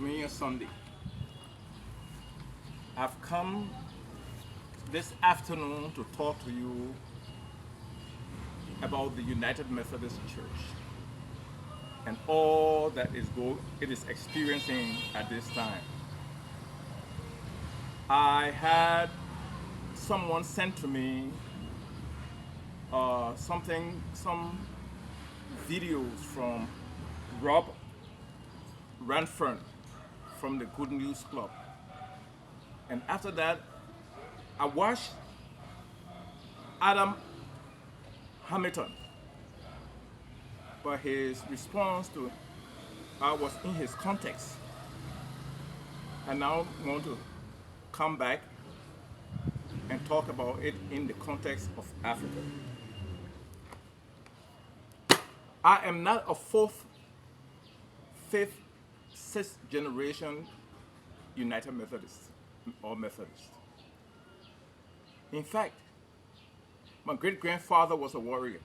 Communion Sunday. I've come this afternoon to talk to you about the United Methodist Church and all that it is experiencing at this time. I had someone sent to me some videos from Rob Ranford from the Good News Club. And after that, I watched Adam Hamilton, but his response to was in his context. I now want to come back and talk about it in the context of Africa. I am not a fourth, fifth, sixth generation United Methodist or Methodist. In fact, my great-grandfather was a warrior.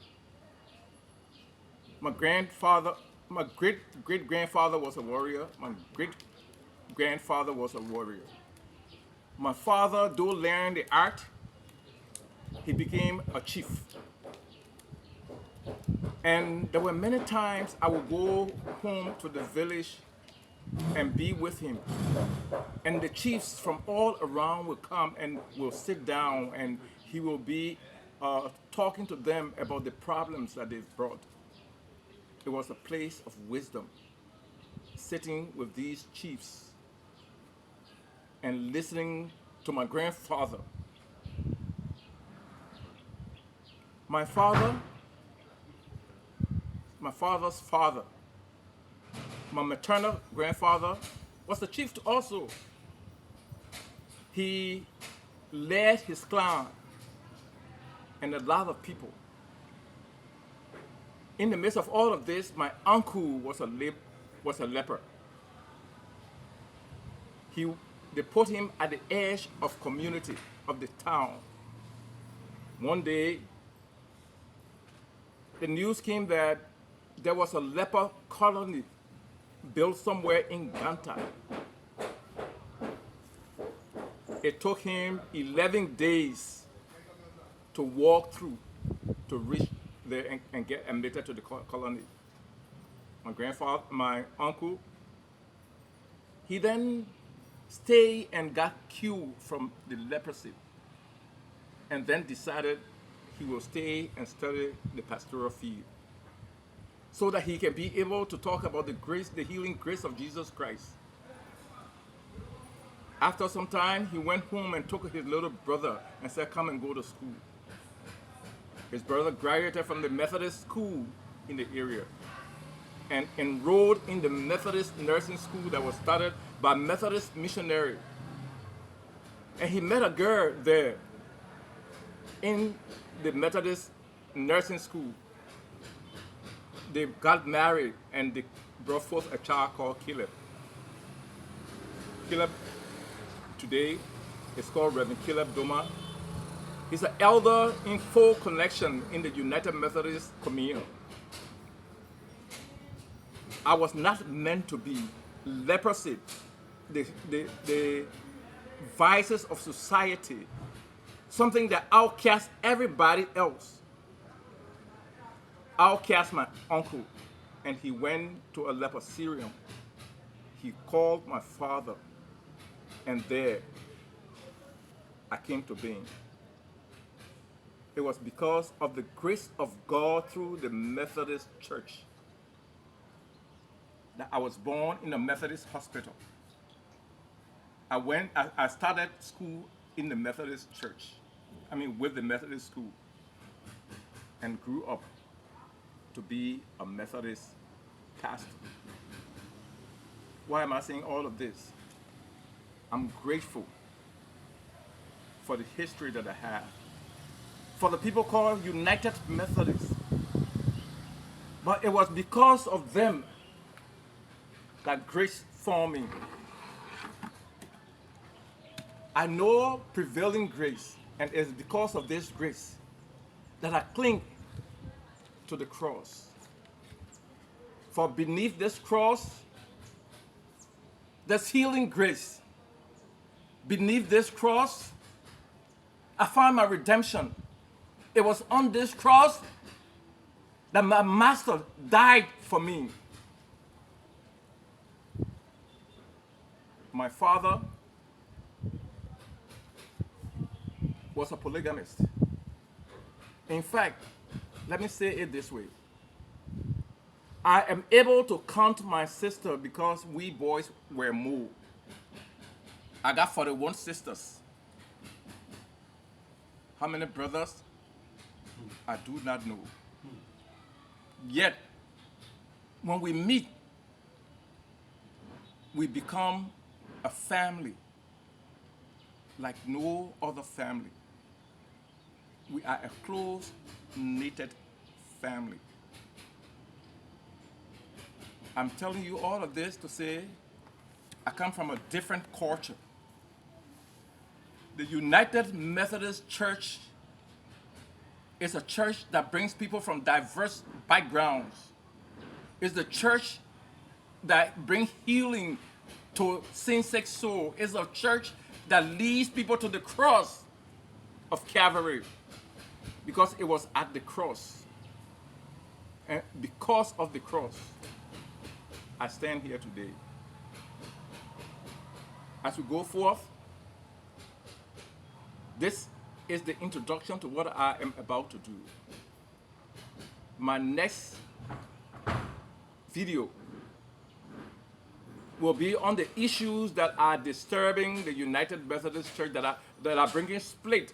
My great-great-grandfather was a warrior. My great-grandfather was a warrior. My father, though learned the art, he became a chief. And there were many times I would go home to the village and be with him. And the chiefs from all around will come and will sit down, and he will be talking to them about the problems that they've brought. It was a place of wisdom, sitting with these chiefs and listening to my grandfather. My father's father, my maternal grandfather, was a chief also. He led his clan and a lot of people. In the midst of all of this, my uncle was a leper. They put him at the edge of community, of the town. One day, the news came that there was a leper colony built somewhere in Ganta. It took him 11 days to walk through to reach there and get admitted to the colony. My uncle, he then stayed and got cured from the leprosy, and then decided he will stay and study the pastoral field so that he can be able to talk about the grace, the healing grace of Jesus Christ. After some time, he went home and took his little brother and said, "Come and go to school." His brother graduated from the Methodist school in the area and enrolled in the Methodist nursing school that was started by Methodist missionary. And he met a girl there in the Methodist nursing school. They got married and they brought forth a child called Caleb. Caleb today is called Reverend Caleb Doma. He's an elder in full connection in the United Methodist Communion. I was not meant to be. Leprosy, the vices of society, something that outcasts everybody else. Outcast my uncle, and he went to a leprosarium. He called my father, and there I came to being. It was because of the grace of God through the Methodist Church that I was born in a Methodist hospital. I started school in the Methodist church, with the Methodist school, and grew up to be a Methodist pastor. Why am I saying all of this? I'm grateful for the history that I have, for the people called United Methodists. But it was because of them that grace formed me. I know prevailing grace, and it's because of this grace that I cling to the cross. For beneath this cross There's healing grace. Beneath this cross, I found my redemption. It was on this cross that my master died for me. My father was a polygamist. In fact, let me say it this way. I am able to count my sister because we boys were more. I got 41 sisters. How many brothers? I do not know. Yet, when we meet, we become a family like no other family. We are a close-knitted family. I'm telling you all of this to say I come from a different culture. The United Methodist Church is a church that brings people from diverse backgrounds. It's the church that brings healing to sin-sick soul. It's a church that leads people to the cross of Calvary because it was at the cross. And because of the cross, I stand here today. As we go forth, this is the introduction to what I am about to do. My next video will be on the issues that are disturbing the United Methodist Church, that are bringing split.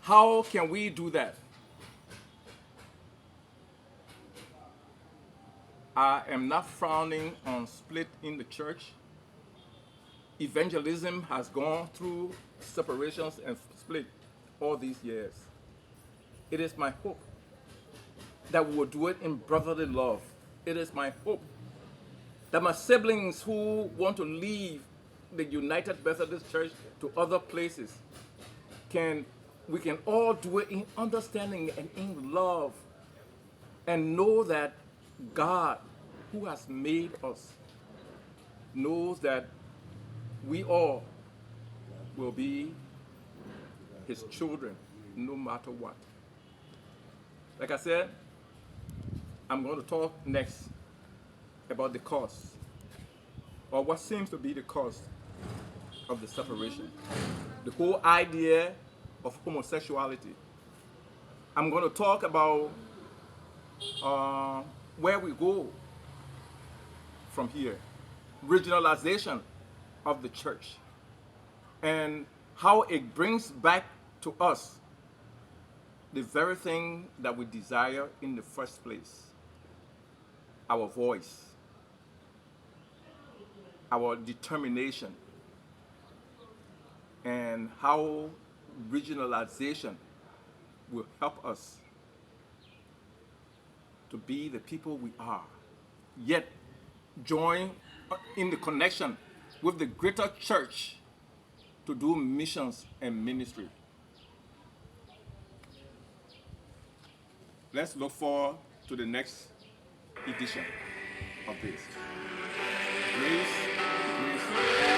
How can we do that? I am not frowning on split in the church. Evangelism has gone through separations and split all these years. It is my hope that we will do it in brotherly love. It is my hope that my siblings who want to leave the United Methodist Church to other places, we can all do it in understanding and in love, and know that God, who has made us, knows that we all will be his children no matter what. Like I said, I'm going to talk next about the cause, or what seems to be the cause of the separation. The whole idea of homosexuality. I'm going to talk about where we go from here, regionalization of the church, and how it brings back to us the very thing that we desire in the first place: our voice, our determination, and how regionalization will help us to be the people we are, yet join in the connection with the greater church to do missions and ministry. Let's look forward to the next edition of this. Grace, grace.